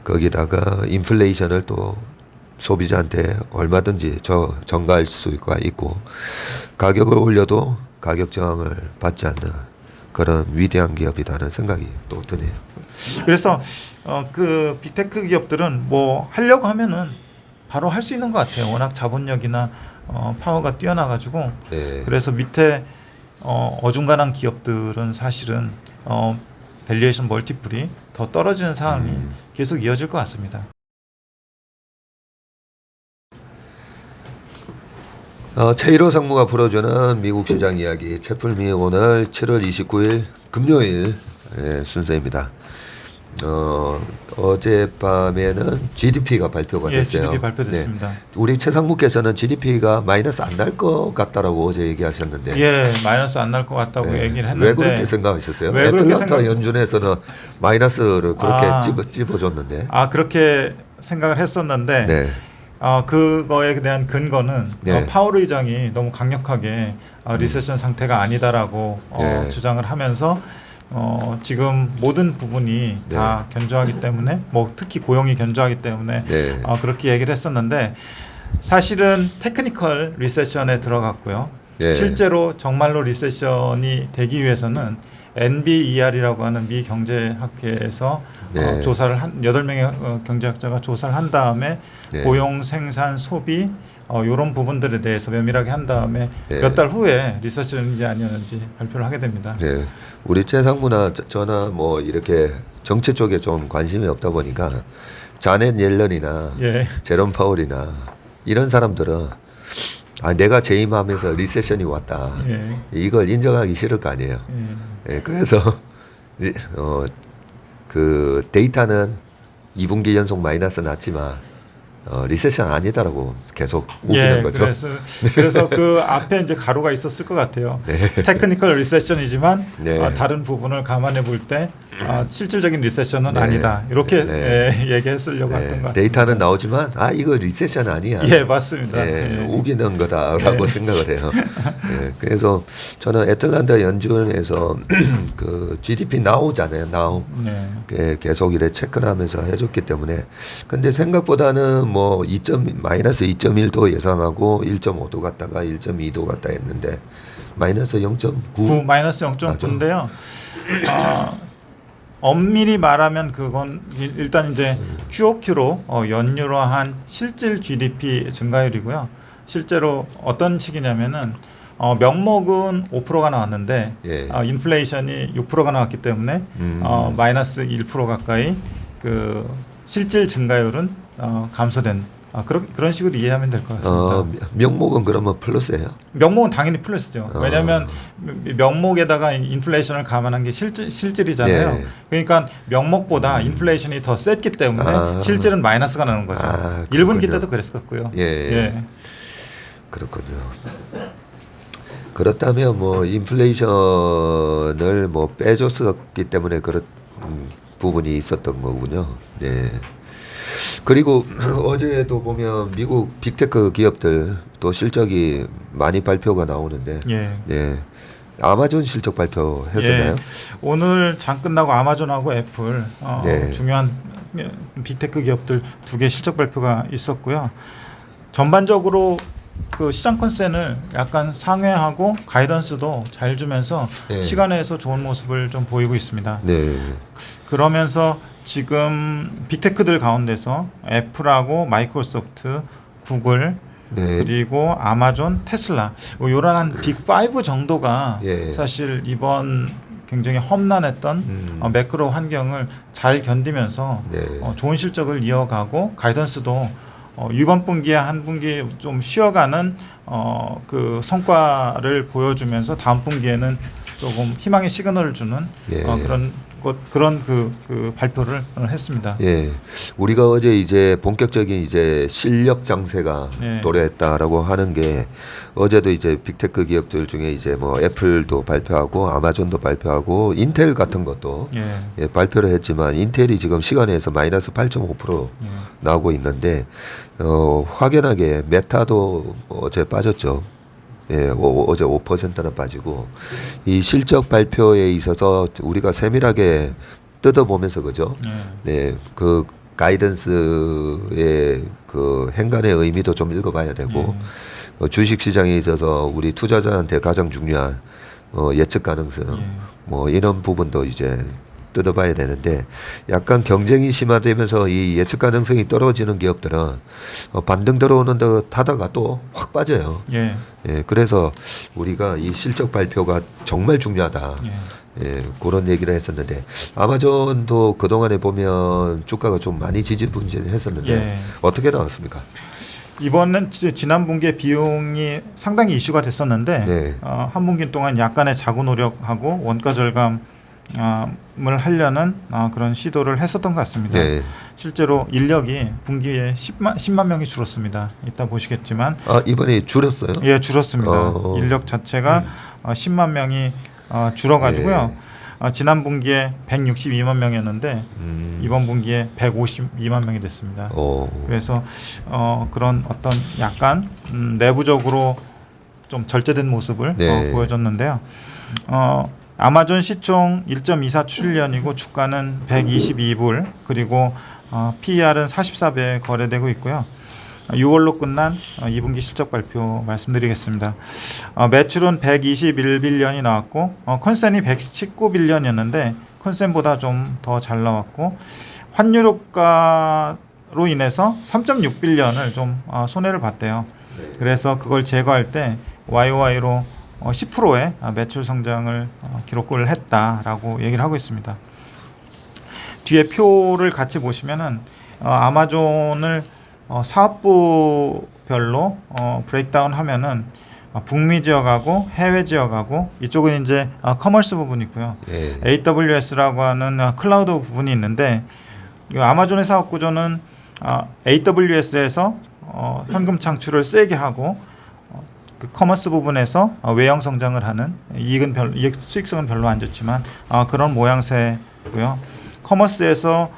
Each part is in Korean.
거기다가 인플레이션을 또 소비자한테 얼마든지 전가할 수가 있고 가격을 올려도 가격 저항을 받지 않는 그런 위대한 기업이라는 생각이 또 드네요. 그래서 그 빅테크 기업들은 뭐 하려고 하면은 바로 할 수 있는 것 같아요. 워낙 자본력이나 파워가 뛰어나가지고 네. 그래서 밑에 어중간한 기업들은 사실은 밸류에이션 멀티플이 더 떨어지는 상황이 계속 이어질 것 같습니다. 최일호 상무가 풀어주는 미국 시장 이야기 채플미 오늘 7월 29일 금요일 순서입니다. 어젯밤에는 GDP가 발표가 됐어요. GDP 발표됐습니다. 네. 우리 최 상무께서는 GDP가 마이너스 안 날 것 같다라고 어제 얘기하셨는데. 예, 마이너스 안 날 것 같다고 얘기를 했는데. 왜 그렇게 생각하셨어요? 왜 애틀란타 연준에서는 마이너스를 그렇게 찝어줬는데. 그렇게 생각을 했었는데. 네. 그거에 대한 근거는 네. 파월 의장이 너무 강력하게 리세션 상태가 아니다라고 네. 주장을 하면서 지금 모든 부분이 네. 다 견조하기 때문에 뭐 특히 고용이 견조하기 때문에 네. 그렇게 얘기를 했었는데 사실은 테크니컬 리세션에 들어갔고요. 네. 실제로 정말로 리세션이 되기 위해서는 NBER이라고 하는 미 경제학회에서 네. 조사를 8명의 경제학자가 조사를 한 다음에 네. 고용, 생산, 소비 이런 부분들에 대해서 면밀하게 한 다음에 네. 몇 달 후에 리세션인지 아니었는지 발표를 하게 됩니다. 네. 우리 최 상무나 저나 뭐 이렇게 정치 쪽에 좀 관심이 없다 보니까 자넷 옐런이나 예. 제롬 파월이나 이런 사람들은 내가 재임하면서 리세션이 왔다. 예. 이걸 인정하기 싫을 거 아니에요. 예, 그래서 그 데이터는 2분기 연속 마이너스 났지만 리세션 아니다라고 계속 우기는 거죠. 그래서 그 앞에 이제 가로가 있었을 것 같아요. 네. 테크니컬 리세션이지만 네. 다른 부분을 감안해 볼 때 실질적인 리세션은 네. 아니다. 이렇게 네. 얘기했으려고 했던 것 같아요. 데이터는 나오지만 이거 리세션 아니야. 예, 맞습니다. 우기는 거다라고 생각을 해요. 그래서 저는 애틀란타 연준에서 그 GDP 나오잖아요. 계속 이래 체크를 하면서 해줬기 때문에 근데 생각보다는 뭐 마이너스 2.1도 예상하고 1.5도 갔다가 1.2도 갔다 했는데 마이너스 0.9 마이너스 0.9인데요. 엄밀히 말하면 그건 일단 이제 QOQ로 연율화한 실질 GDP 증가율이고요. 실제로 어떤 식이냐면은 명목은 5%가 나왔는데 예. 인플레이션이 6%가 나왔기 때문에 마이너스 1% 가까이 그 실질 증가율은 감소된 그런 식으로 이해하면 될 것 같습니다. 명목은 그러면 플러스예요? 명목은 당연히 플러스죠. 왜냐하면 명목에다가 인플레이션을 감안한 게 실질이잖아요. 예. 그러니까 명목보다 인플레이션이 더 셌기 때문에 실질은 마이너스가 나는 거죠. 1분기 때도 그랬었고요. 예. 그렇군요. 그렇다면 뭐 인플레이션을 뭐 빼줬었기 때문에 그런 부분이 있었던 거군요. 네. 그리고 어제도 보면 미국 빅테크 기업들 또 실적이 많이 발표가 나오는데, 네. 아마존 실적 발표했었나요? 예. 오늘 장 끝나고 아마존하고 애플 중요한 빅테크 기업들 2개 실적 발표가 있었고요. 전반적으로 그 시장 컨센을 약간 상회하고 가이던스도 잘 주면서 시간에서 좋은 모습을 좀 보이고 있습니다. 네. 그러면서 지금 빅테크들 가운데서 애플하고 마이크로소프트, 구글 그리고 아마존, 테슬라 이런 한 빅5 정도가 사실 이번 굉장히 험난했던 매크로 환경을 잘 견디면서 좋은 실적을 이어가고 가이던스도 이번 분기에 한 분기 좀 쉬어가는 그 성과를 보여주면서 다음 분기에는 조금 희망의 시그널을 주는 그런 그 발표를 했습니다. 예, 우리가 어제 이제 본격적인 이제 실력 장세가 도래했다라고 하는 게 어제도 이제 빅테크 기업들 중에 이제 뭐 애플도 발표하고 아마존도 발표하고 인텔 같은 것도 발표를 했지만 인텔이 지금 시간에서 마이너스 8.5% 나오고 있는데 확연하게 메타도 어제 빠졌죠. 어제 5%나 빠지고 이 실적 발표에 있어서 우리가 세밀하게 뜯어보면서 그죠? 네, 그 가이던스의 그 행간의 의미도 좀 읽어봐야 되고 주식 시장에 있어서 우리 투자자한테 가장 중요한 예측 가능성 뭐 이런 부분도 이제 뜯어봐야 되는데 약간 경쟁이 심화되면서 이 예측 가능성이 떨어지는 기업들은 반등 들어오는 듯 하다가 또 확 빠져요. 예, 그래서 우리가 이 실적 발표가 정말 중요하다. 예, 그런 얘기를 했었는데 아마존도 그동안에 보면 주가가 좀 많이 지지부진했었는데 어떻게 나왔습니까? 이번은 지난 분기에 비용이 상당히 이슈가 됐었는데 한 분기 동안 약간의 자구 노력하고 원가 절감을 하려는 그런 시도를 했었던 것 같습니다. 실제로 인력이 분기에 10만 명이 줄었습니다. 이따 보시겠지만 이번에 줄었어요? 예, 줄었습니다. 인력 자체가 10만 명이 줄어가지고요. 지난 분기에 162만 명이었는데 이번 분기에 152만 명이 됐습니다. 그래서 그런 어떤 약간 내부적으로 좀 절제된 모습을 보여줬는데요. 아마존 시총 1.24 트릴리언이고 주가는 122불 그리고 PER은 44배에 거래되고 있고요. 6월로 끝난 2분기 실적 발표 말씀드리겠습니다. 매출은 121빌리언이 나왔고 컨센이 119빌리언이었는데 컨센보다 좀 더 잘 나왔고 환율 효과로 인해서 3.6빌리언을 좀 손해를 봤대요. 그래서 그걸 제거할 때 YOY로 10%의 매출 성장을 기록을 했다라고 얘기를 하고 있습니다. 뒤에 표를 같이 보시면은 아마존을 사업부별로 브레이크다운 하면은 북미 지역하고 해외 지역하고 이쪽은 이제 커머스 부분이 있고요. AWS라고 하는 클라우드 부분이 있는데 아마존의 사업 구조는 AWS에서 현금 창출을 세게 하고 그 커머스 부분에서 외형 성장을 하는 이익 수익성은 별로 안 좋지만 그런 모양새고요. 커머스에서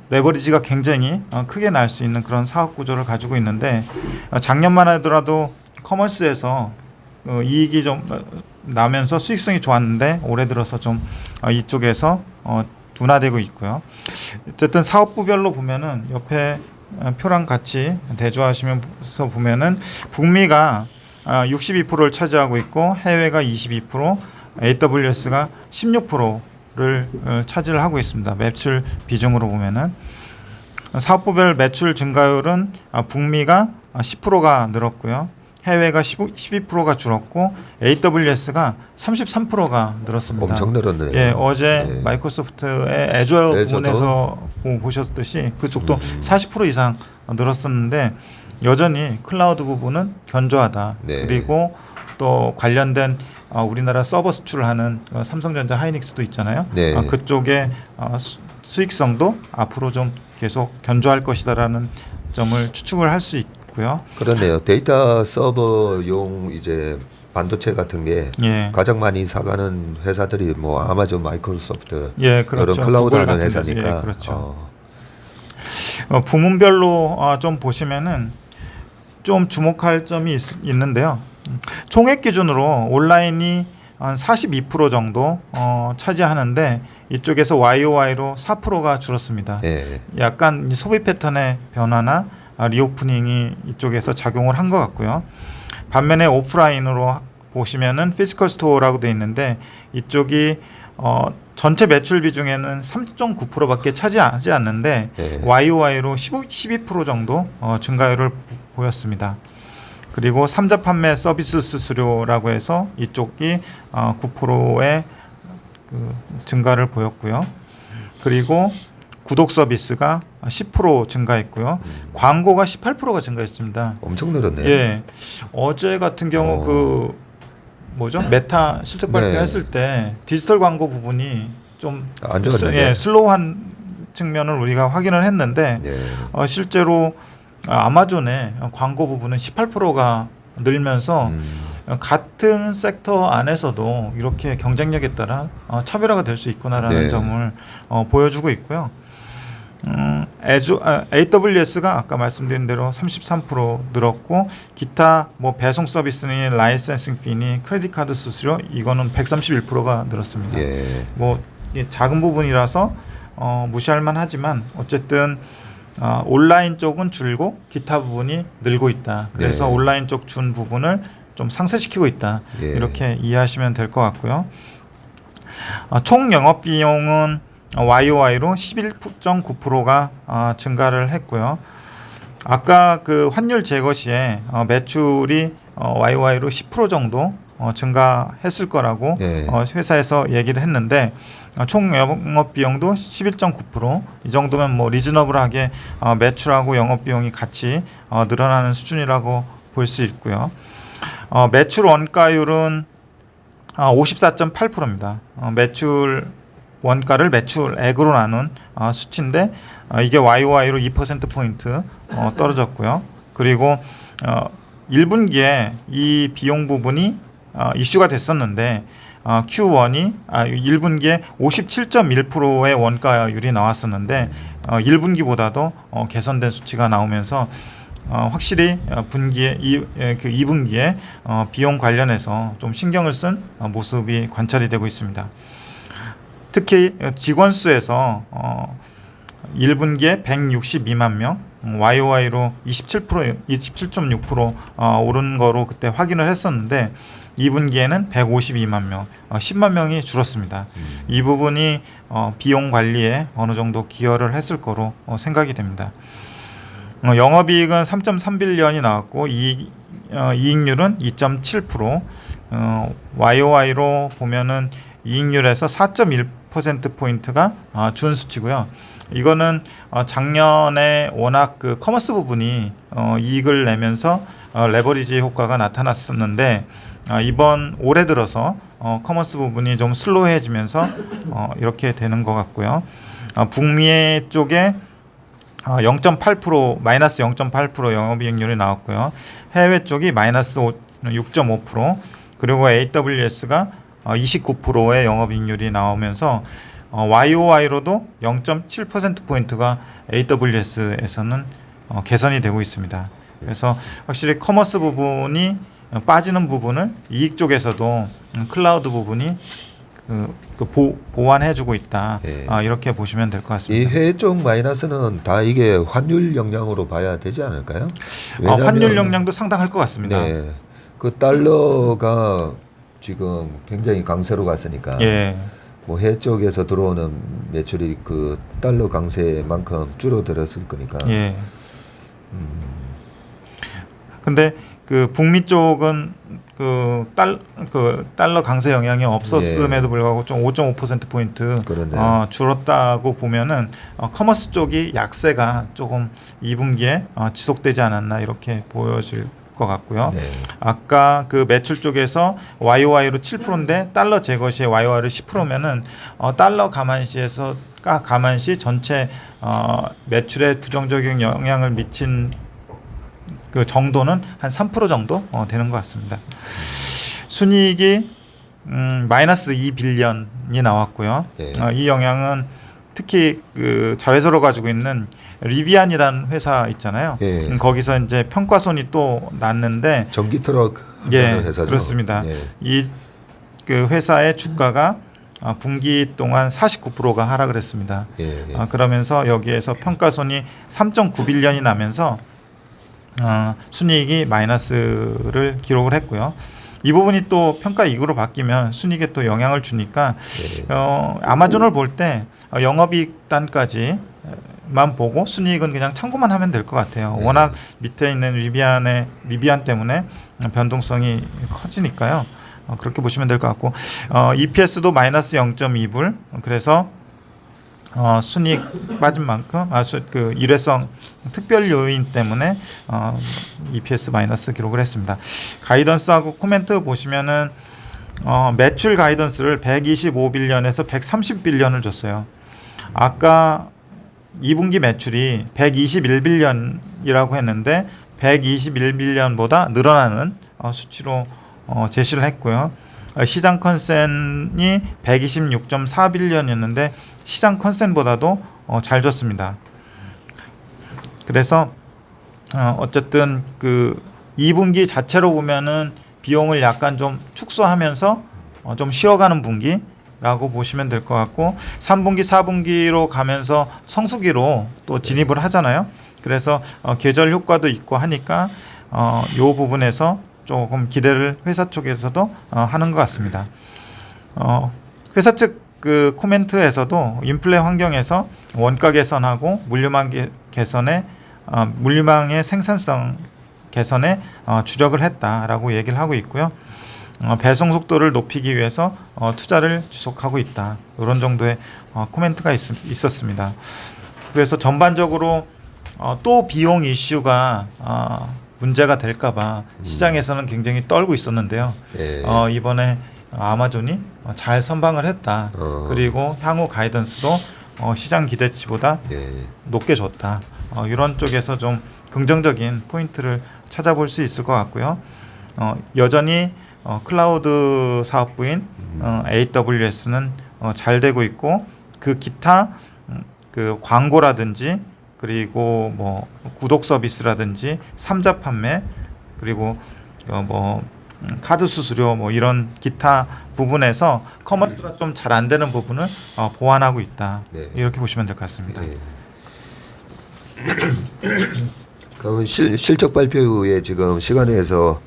레버리지가 굉장히 크게 날 수 있는 그런 사업 구조를 가지고 있는데 작년만 하더라도 커머스에서 이익이 좀 나면서 수익성이 좋았는데 올해 들어서 좀 이쪽에서 둔화되고 있고요. 어쨌든 사업부별로 보면은 옆에 표랑 같이 대조하시면서 보면은 북미가 62%를 차지하고 있고 해외가 22%, AWS가 16%를 차지를 하고 있습니다. 매출 비중으로 보면은 사업부별 매출 증가율은 북미가 10%가 늘었고요. 해외가 12%가 줄었고 AWS가 33%가 늘었습니다. 엄청 늘었네요. 예, 어제 마이크로소프트의 애저 부분에서 보셨듯이 그쪽도 40% 이상 늘었었는데 여전히 클라우드 부분은 견조하다. 그리고 또 관련된 우리나라 서버 수출하는 삼성전자 하이닉스도 있잖아요. 그쪽의 수익성도 앞으로 좀 계속 견조할 것이다라는 점을 추측을 할 수 있고요. 그렇네요. 데이터 서버용 이제 반도체 같은 게 가장 많이 사가는 회사들이 뭐 아마존, 마이크로소프트 그렇죠. 이런 클라우드 하는 회사니까. 그렇죠. 부문별로 좀 보시면은 좀 주목할 점이 있는데요. 총액 기준으로 온라인이 한 42% 정도 차지하는데 이쪽에서 YOY로 4%가 줄었습니다. 약간 소비 패턴의 변화나 리오프닝이 이쪽에서 작용을 한 것 같고요. 반면에 오프라인으로 보시면은 피지컬 스토어라고 되어 있는데 이쪽이 전체 매출 비중에는 3.9%밖에 차지하지 않는데 YOY로 12% 정도 증가율을 보였습니다. 그리고 3자 판매 서비스 수수료라고 해서 이쪽이 9%의 그 증가를 보였고요. 그리고 구독 서비스가 10% 증가했고요. 광고가 18%가 증가했습니다. 엄청 늘었네요. 예, 어제 같은 경우 그 뭐죠? 메타 실적 발표했을 때 디지털 광고 부분이 좀 안 좋았는데 슬로우한 측면을 우리가 확인을 했는데 실제로 아마존의 광고 부분은 18%가 늘면서 같은 섹터 안에서도 이렇게 경쟁력에 따라 차별화가 될 수 있구나라는 점을 보여주고 있고요. AWS가 아까 말씀드린 대로 33% 늘었고 기타 뭐 배송 서비스니 라이센싱 피니 크레딧 카드 수수료 이거는 131%가 늘었습니다. 뭐 작은 부분이라서 무시할 만하지만 어쨌든 온라인 쪽은 줄고 기타 부분이 늘고 있다. 그래서 네. 온라인 쪽 준 부분을 좀 상쇄시키고 있다. 예. 이렇게 이해하시면 될 것 같고요. 총 영업 비용은 YOY로 11.9%가 증가를 했고요. 아까 그 환율 제거 시에 매출이 YOY로 10% 정도 증가했을 거라고 네. 회사에서 얘기를 했는데 총 영업 비용도 11.9%이 정도면 뭐 리즈너블하게 매출하고 영업 비용이 같이 늘어나는 수준이라고 볼 수 있고요. 매출 원가율은 54.8%입니다. 매출 원가를 매출액으로 나눈 수치인데 이게 YOY로 2%포인트 떨어졌고요. 그리고 1분기에 이 비용 부분이 이슈가 됐었는데 Q1이 1분기에 57.1%의 원가율이 나왔었는데 1분기보다도 개선된 수치가 나오면서 확실히 분기에 2분기에 비용 관련해서 좀 신경을 쓴 모습이 관찰이 되고 있습니다. 특히 직원 수에서 1분기에 162만 명, YOY로 27.6% 오른 거로 그때 확인을 했었는데 2분기에는 152만 명, 10만 명이 줄었습니다. 이 부분이 비용 관리에 어느 정도 기여를 했을 거로 생각이 됩니다. 영업이익은 3.3빌리언이 나왔고 이익률은 2.7%, YOY로 보면은 이익률에서 4.1%포인트가 준 수치고요. 이거는 작년에 워낙 그 커머스 부분이 이익을 내면서 레버리지 효과가 나타났었는데 이번 올해 들어서 커머스 부분이 좀 슬로우해지면서 이렇게 되는 것 같고요. 북미 쪽에 0.8% 마이너스 0.8% 영업이익률이 나왔고요. 해외 쪽이 마이너스 6.5% 그리고 AWS가 29%의 영업이익률이 나오면서 YOY로도 0.7%포인트가 AWS에서는 개선이 되고 있습니다. 그래서 확실히 커머스 부분이 빠지는 부분을 이익 쪽에서도 클라우드 부분이 보완해주고 있다. 예. 이렇게 보시면 될 것 이 같습니다. 해외 쪽 마이너스는 다 이게 환율 영향으로 봐야 되지 않을까요? 환율 영향도 상당할 것 같습니다. 네, 그 달러가 지금 굉장히 강세로 갔으니까 예. 뭐 해외 쪽에서 들어오는 매출이 그 달러 강세만큼 줄어들었을 거니까. 예. 근데 그 북미 쪽은 달러 강세 영향이 없었음에도 불구하고 좀 5.5%포인트 줄었다고 보면은 커머스 쪽이 약세가 조금 2분기에 지속되지 않았나 이렇게 보여질 것 같고요. 네. 아까 그 매출 쪽에서 YOY로 7%인데 달러 제거 시에 YOY로 10%면은 달러 감안시 전체 매출에 부정적인 영향을 미친 그 정도는 한 3% 정도 되는 것 같습니다. 순이익이 마이너스 2빌리언이 나왔고요. 네. 이 영향은 특히 그 자회사로 가지고 있는 리비안이라는 회사 있잖아요. 예. 거기서 이제 평가손이 또 났는데 전기 트럭 회사죠. 그렇습니다. 예. 이 그 회사의 주가가 분기 동안 49%가 하락을 했습니다. 예. 그러면서 여기에서 평가손이 3.9빌리언이 나면서 순이익이 마이너스를 기록을 했고요. 이 부분이 또 평가이익으로 바뀌면 순이익에 또 영향을 주니까 아마존을 볼 때 영업이익 단까지만 보고 순이익은 그냥 참고만 하면 될 것 같아요. 네. 워낙 밑에 있는 리비안 때문에 변동성이 커지니까요. 그렇게 보시면 될 것 같고 EPS도 마이너스 0.2불 그래서 순이익 빠진 만큼 그 일회성 특별 요인 때문에 EPS 마이너스 기록을 했습니다. 가이던스하고 코멘트 보시면은 매출 가이던스를 125빌리언에서 130빌리언을 줬어요. 아까 2분기 매출이 121빌리언이라고 했는데 121빌리언보다 늘어나는 수치로 제시를 했고요. 시장 컨센이 126.4빌리언이었는데 시장 컨센보다도 잘 줬습니다. 그래서 어쨌든 그 2분기 자체로 보면은 비용을 약간 좀 축소하면서 좀 쉬어가는 분기 라고 보시면 될 것 같고 3분기, 4분기로 가면서 성수기로 또 진입을 하잖아요. 그래서 계절 효과도 있고 하니까 이 부분에서 조금 기대를 회사 쪽에서도 하는 것 같습니다. 회사 측 그 코멘트에서도 인플레 환경에서 원가 개선하고 물류망의 생산성 개선에 주력을 했다라고 얘기를 하고 있고요. 배송 속도를 높이기 위해서 투자를 지속하고 있다. 이런 정도의 코멘트가 있었습니다. 그래서 전반적으로 또 비용 이슈가 문제가 될까봐 시장에서는 굉장히 떨고 있었는데요. 네. 이번에 아마존이 잘 선방을 했다. 그리고 향후 가이던스도 시장 기대치보다 높게 줬다. 이런 쪽에서 좀 긍정적인 포인트를 찾아볼 수 있을 것 같고요. 여전히 클라우드 사업부인 AWS는 잘 되고 있고 그 기타 그 광고라든지 그리고 뭐 구독 서비스라든지 3자 판매 그리고 카드 수수료 뭐 이런 기타 부분에서 커머스가 좀 잘 안 되는 부분을 보완하고 있다. 네. 이렇게 보시면 될 것 같습니다. 네. 그러면 실적 발표 후에 지금 시간에서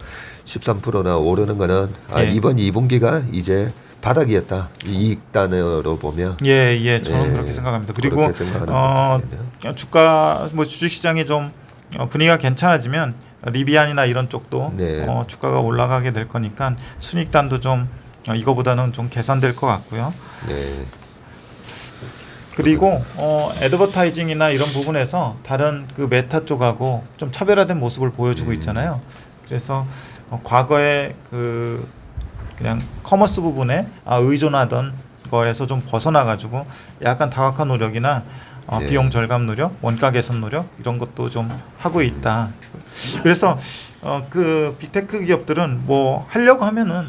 13%나 오르는 거는 이번 2분기가 이제 바닥이었다. 이익 단어로 보면 저는 그렇게 생각합니다. 그리고 주가 뭐 주식 시장이 좀 분위기가 괜찮아지면 리비안이나 이런 쪽도 주가가 올라가게 될 거니까 순익단도 좀 이거보다는 좀 개선될 것 같고요. 네. 그리고 애드버타이징이나 이런 부분에서 다른 그 메타 쪽하고 좀 차별화된 모습을 보여주고 있잖아요. 그래서 과거에 그 그냥 커머스 부분에 의존하던 거에서 좀 벗어나가지고 약간 다각화 노력이나 비용 절감 노력, 원가 개선 노력 이런 것도 좀 하고 있다. 그래서 그 빅테크 기업들은 뭐 하려고 하면은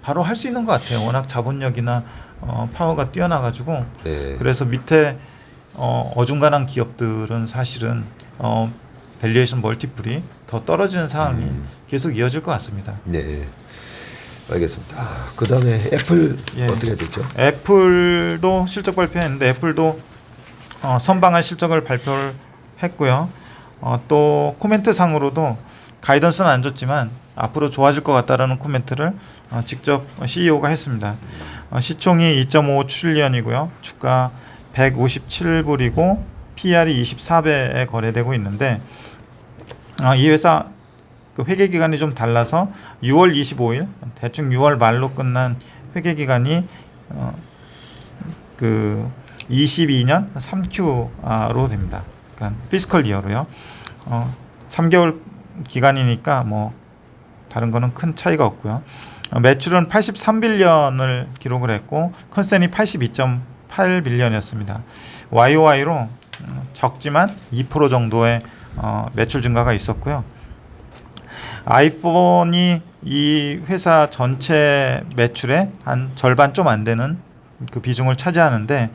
바로 할 수 있는 것 같아요. 워낙 자본력이나 파워가 뛰어나가지고 그래서 밑에 어중간한 기업들은 사실은 밸류에이션 멀티플이 더 떨어지는 상황이 계속 이어질 것 같습니다. 네, 알겠습니다. 그 다음에 애플 어떻게 됐죠? 애플도 실적 발표했는데 애플도 선방한 실적을 발표를 했고요. 또 코멘트 상으로도 가이던스는 안 줬지만 앞으로 좋아질 것 같다라는 코멘트를 직접 CEO가 했습니다. 시총이 2.5 트릴리언이고요. 주가 157불이고 PER이 24배에 거래되고 있는데 이 회사 그 회계 기간이 좀 달라서 6월 25일 대충 6월 말로 끝난 회계 기간이 그 22년 3Q로 됩니다. 그러니까 피스컬 이어로요. 3개월 기간이니까 뭐 다른 거는 큰 차이가 없고요. 매출은 83빌리언을 기록을 했고 컨센이 82.8빌리언이었습니다. YOY로 적지만 2% 정도의 매출 증가가 있었고요. 아이폰이 이 회사 전체 매출의 한 절반 좀 안 되는 그 비중을 차지하는데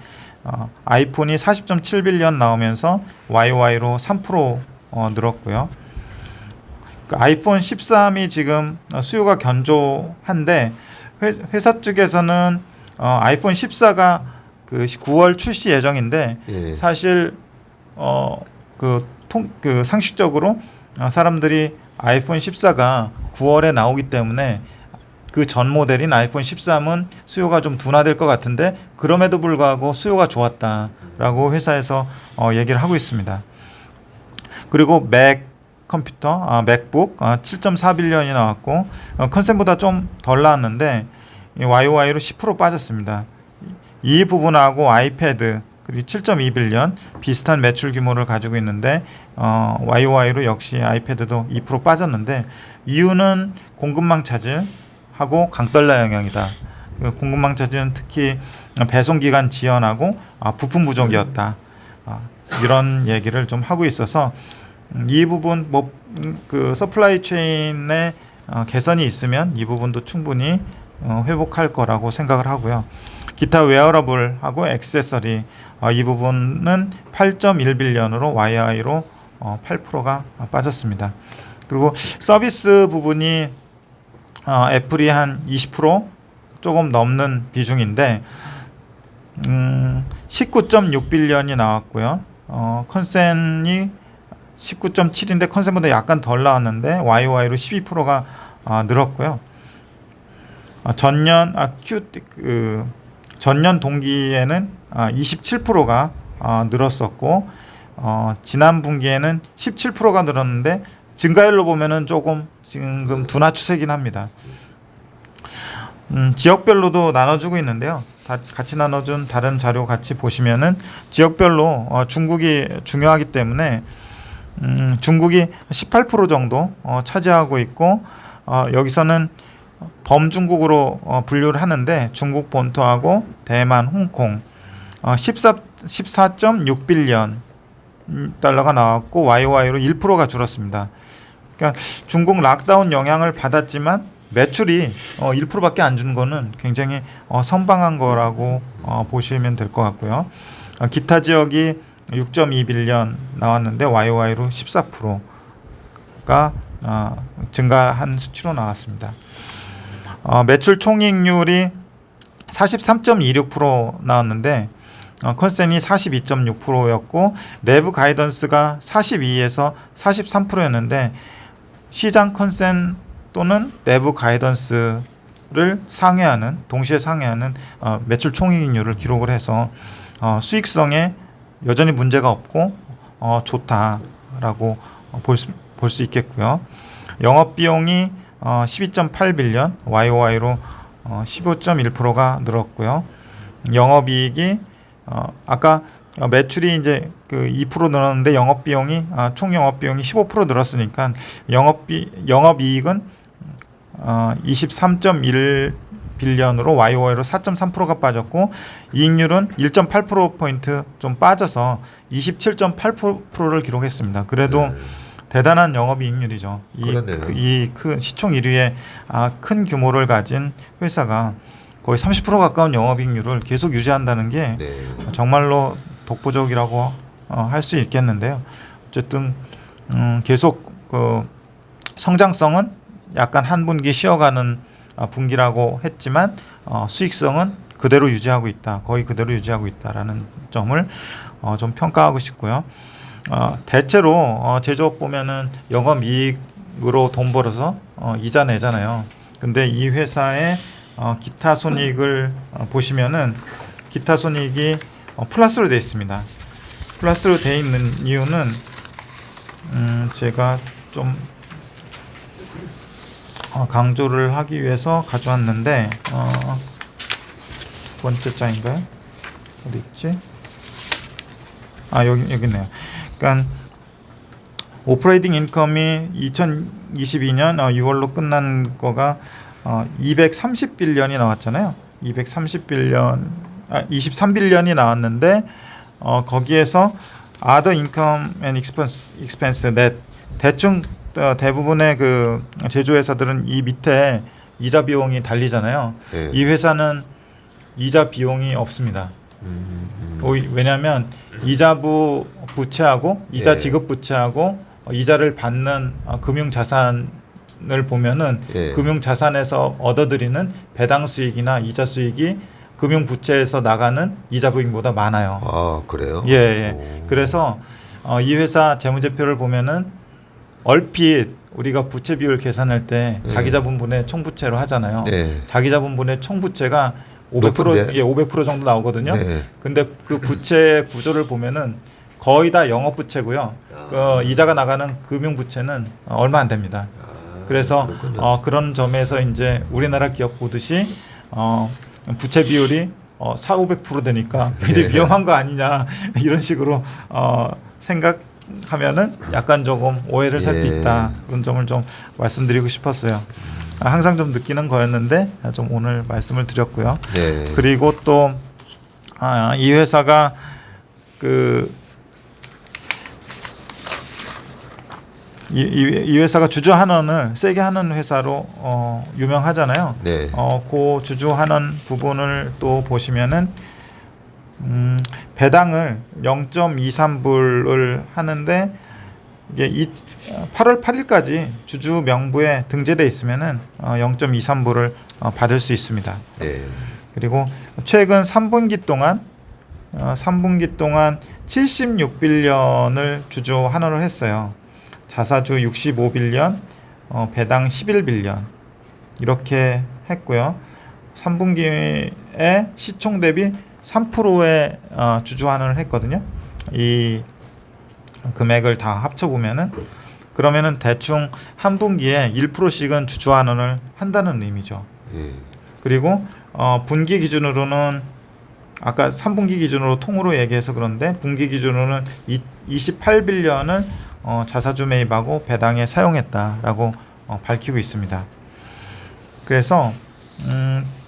아이폰이 40.7빌리언 나오면서 YOY로 3% 늘었고요. 그 아이폰 13이 지금 수요가 견조한데 회사 측에서는 아이폰 14가 그 9월 출시 예정인데 사실 그 상식적으로 사람들이 아이폰 14가 9월에 나오기 때문에 그 전 모델인 아이폰 13은 수요가 좀 둔화될 것 같은데 그럼에도 불구하고 수요가 좋았다라고 회사에서 얘기를 하고 있습니다. 그리고 맥 컴퓨터, 맥북 7.4빌리언이 나왔고 컨센보다 좀 덜 나왔는데 YOY로 10% 빠졌습니다. 이 부분하고 아이패드 그리고 7.2빌리언 비슷한 매출 규모를 가지고 있는데 YOY로 역시 아이패드도 2% 빠졌는데 이유는 공급망 차질하고 강달러 영향이다. 공급망 차질은 특히 배송기간 지연하고 부품 부족이었다. 이런 얘기를 좀 하고 있어서 이 부분 그 서플라이 체인의 개선이 있으면 이 부분도 충분히 회복할 거라고 생각을 하고요. 기타 웨어러블하고 액세서리 이 부분은 8.1빌리언으로 YI로 8%가 빠졌습니다. 그리고 서비스 부분이 애플이 한 20% 조금 넘는 비중인데 19.6빌리언이 나왔고요. 컨센이 19.7인데 컨센보다 약간 덜 나왔는데 YOY로 12%가 늘었고요. 전년 동기에는 27%가 늘었었고 지난 분기에는 17%가 늘었는데 증가율로 보면은 조금 지금 둔화 추세긴 합니다. 지역별로도 나눠주고 있는데요. 같이 나눠준 다른 자료 같이 보시면은 지역별로 중국이 중요하기 때문에 중국이 18% 정도 차지하고 있고 여기서는 범중국으로 분류를 하는데 중국 본토하고 대만, 홍콩 14.6빌리언 달러가 나왔고 YOY로 1%가 줄었습니다. 그러니까 중국 락다운 영향을 받았지만 매출이 1%밖에 안 주는 거는 굉장히 선방한 거라고 보시면 될 것 같고요. 기타 지역이 6.2빌리언 나왔는데 YOY로 14%가 증가한 수치로 나왔습니다. 매출 총이익률이 43.26% 나왔는데 컨센이 42.6%였고 내부 가이던스가 42에서 43%였는데 시장 컨센 또는 내부 가이던스를 상회하는 동시에 상회하는 매출 총이익률을 기록을 해서 수익성에 여전히 문제가 없고 좋다라고 볼 수 있겠고요. 영업비용이 12.8빌리언 YOY로 15.1%가 늘었고요. 영업이익이 아까 매출이 이제 그 2% 늘었는데 영업비용이 총 영업비용이 15% 늘었으니까 영업이익은 23.1빌리언으로 YOY로 4.3%가 빠졌고 이익률은 1.8%포인트 좀 빠져서 27.8%를 기록했습니다. 그래도 대단한 영업이익률이죠. 이 큰 시총 1위의 큰 규모를 가진 회사가 거의 30% 가까운 영업이익률을 계속 유지한다는 게 정말로 독보적이라고 할 수 있겠는데요. 어쨌든 계속 그 성장성은 약간 한 분기 쉬어가는 분기라고 했지만 수익성은 그대로 유지하고 있다. 거의 그대로 유지하고 있다라는 점을 좀 평가하고 싶고요. 대체로 제조업 보면은 영업이익으로 돈 벌어서 이자 내잖아요. 근데 이 회사의 기타 손익을 보시면은 기타 손익이 플러스로 되어 있습니다. 플러스로 되어 있는 이유는 제가 좀 강조를 하기 위해서 가져왔는데 두 번째 장인가요? 어디 있지? 여기 있네요. 그러니까 오퍼레이팅 인컴이 2022년 6월로 끝난 거가 230빌리언이 나왔잖아요. 23빌리언이 나왔는데 거기에서 other income and expense net 대충 대부분의 그 제조회사들은 이 밑에 이자 비용이 달리잖아요. 이 회사는 이자 비용이 없습니다. 왜냐하면 이자부 부채하고 이자 지급 부채하고 이자를 받는 금융 자산을 보면은 금융 자산에서 얻어들이는 배당 수익이나 이자 수익이 금융 부채에서 나가는 이자 부익보다 많아요. 그래요? 예. 그래서 이 회사 재무제표를 보면은 얼핏 우리가 부채 비율 계산할 때 자기자본분의 총부채로 하잖아요. 자기자본분의 총부채가 500% 정도 나오거든요. 근데 그 부채 구조를 보면은 거의 다 영업 부채고요. 그 이자가 나가는 금융 부채는 얼마 안 됩니다. 그래서 그런 점에서 이제 우리나라 기업 보듯이 부채 비율이 400~500% 되니까 이제 위험한 거 아니냐 이런 식으로 생각하면은 약간 조금 오해를 살 수 있다. 그런 점을 좀 말씀드리고 싶었어요. 항상 좀 느끼는 거였는데 좀 오늘 말씀을 드렸고요. 그리고 또 이 회사가 이 회사가 주주환원을 세게 하는 회사로 유명하잖아요. 그 주주환원 부분을 또 보시면은 배당을 0.23불을 하는데 이게 8월 8일까지 주주 명부에 등재돼 있으면은 0.23불을 받을 수 있습니다. 예. 그리고 최근 3분기 동안 76빌리언을 주주 환원을 했어요. 자사주 65빌리언, 배당 11빌리언 이렇게 했고요. 3분기에 시총 대비 3%의 주주 환원을 했거든요. 이 금액을 다 합쳐보면은 그러면은 대충 한 분기에 1%씩은 주주 환원을 한다는 의미죠. 그리고 분기 기준으로는 아까 3분기 기준으로 통으로 얘기해서 그런데 분기 기준으로는 28빌리언을 자사주 매입하고 배당에 사용했다라고 밝히고 있습니다. 그래서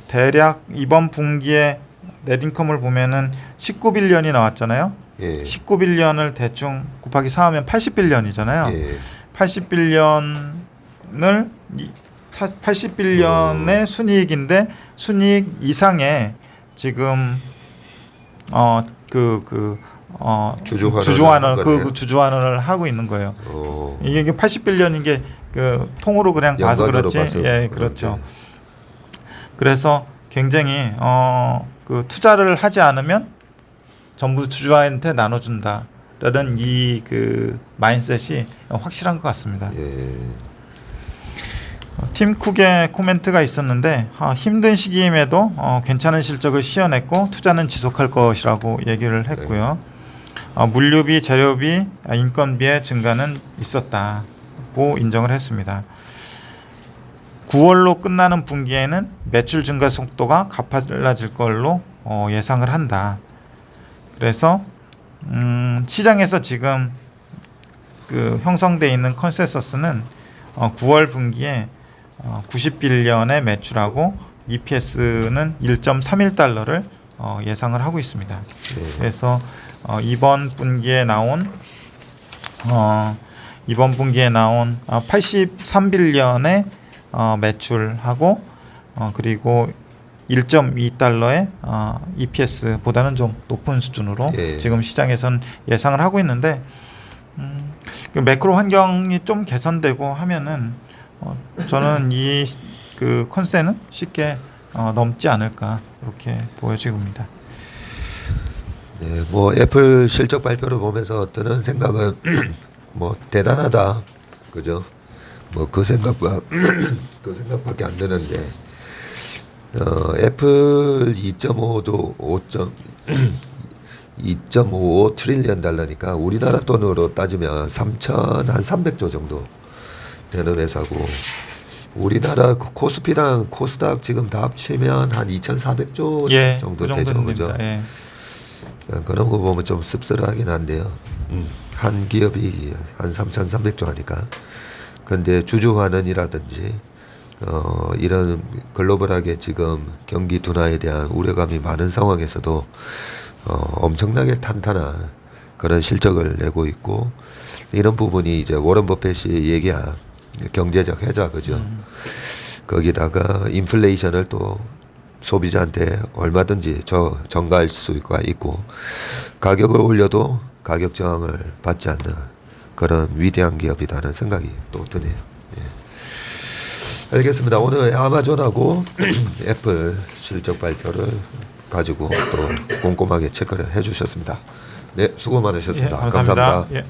대략 이번 분기에 넷인컴을 보면은 19빌리언이 나왔잖아요. 예. 19빌리언을 대충 곱하기 4하면 80빌리언이잖아요. 예. 80빌리언의 순이익인데 순이익 이상의 지금 주주환원 주주환원을 하고 있는 거예요. 이게 80빌리언인 게 그 통으로 그냥 봐서 그렇지. 예, 그렇죠. 그래서 굉장히 그 투자를 하지 않으면 전부 주주한테 나눠준다라는 이 그 마인셋이 확실한 것 같습니다. 예. 팀 쿡의 코멘트가 있었는데 힘든 시기임에도 괜찮은 실적을 시현했고 투자는 지속할 것이라고 얘기를 했고요. 물류비, 재료비, 인건비의 증가는 있었다고 인정을 했습니다. 9월로 끝나는 분기에는 매출 증가 속도가 가팔라질 걸로 예상을 한다. 그래서 시장에서 지금 그 형성돼 있는 컨센서스는 9월 분기에 90빌리언의 매출하고 EPS는 1.31달러를 예상을 하고 있습니다. 그래서 이번 분기에 나온 83빌리언의 매출하고 그리고 1.2달러의 EPS보다는 좀 높은 수준으로 지금 시장에선 예상을 하고 있는데 그 매크로 환경이 좀 개선되고 하면은 저는 이 그 컨센은 쉽게 넘지 않을까 이렇게 보여집니다. 네, 뭐 애플 실적 발표를 보면서 드는 생각은 뭐 대단하다, 그죠? 뭐 그 생각밖에 안 드는데 애플 2.55 트릴리언 달러니까 우리나라 돈으로 따지면 3,300조 정도 되는 회사고 우리나라 코스피랑 코스닥 지금 다 합치면 한 2,400조 정도 그 되죠, 그죠? 예. 그런 거 보면 좀 씁쓸하긴 한데요. 한 기업이 한 3,300조 하니까. 근데 주주 환원이라든지 이런 글로벌하게 지금 경기 둔화에 대한 우려감이 많은 상황에서도 엄청나게 탄탄한 그런 실적을 내고 있고 이런 부분이 이제 워런 버핏이 얘기한 경제적 해자, 그죠? 거기다가 인플레이션을 또 소비자한테 얼마든지 전가할 수가 있고 가격을 올려도 가격 저항을 받지 않는 그런 위대한 기업이라는 생각이 또 드네요. 예. 알겠습니다. 오늘 아마존하고 애플 실적 발표를 가지고 또 꼼꼼하게 체크를 해주셨습니다. 네, 수고 많으셨습니다. 감사합니다. 감사합니다.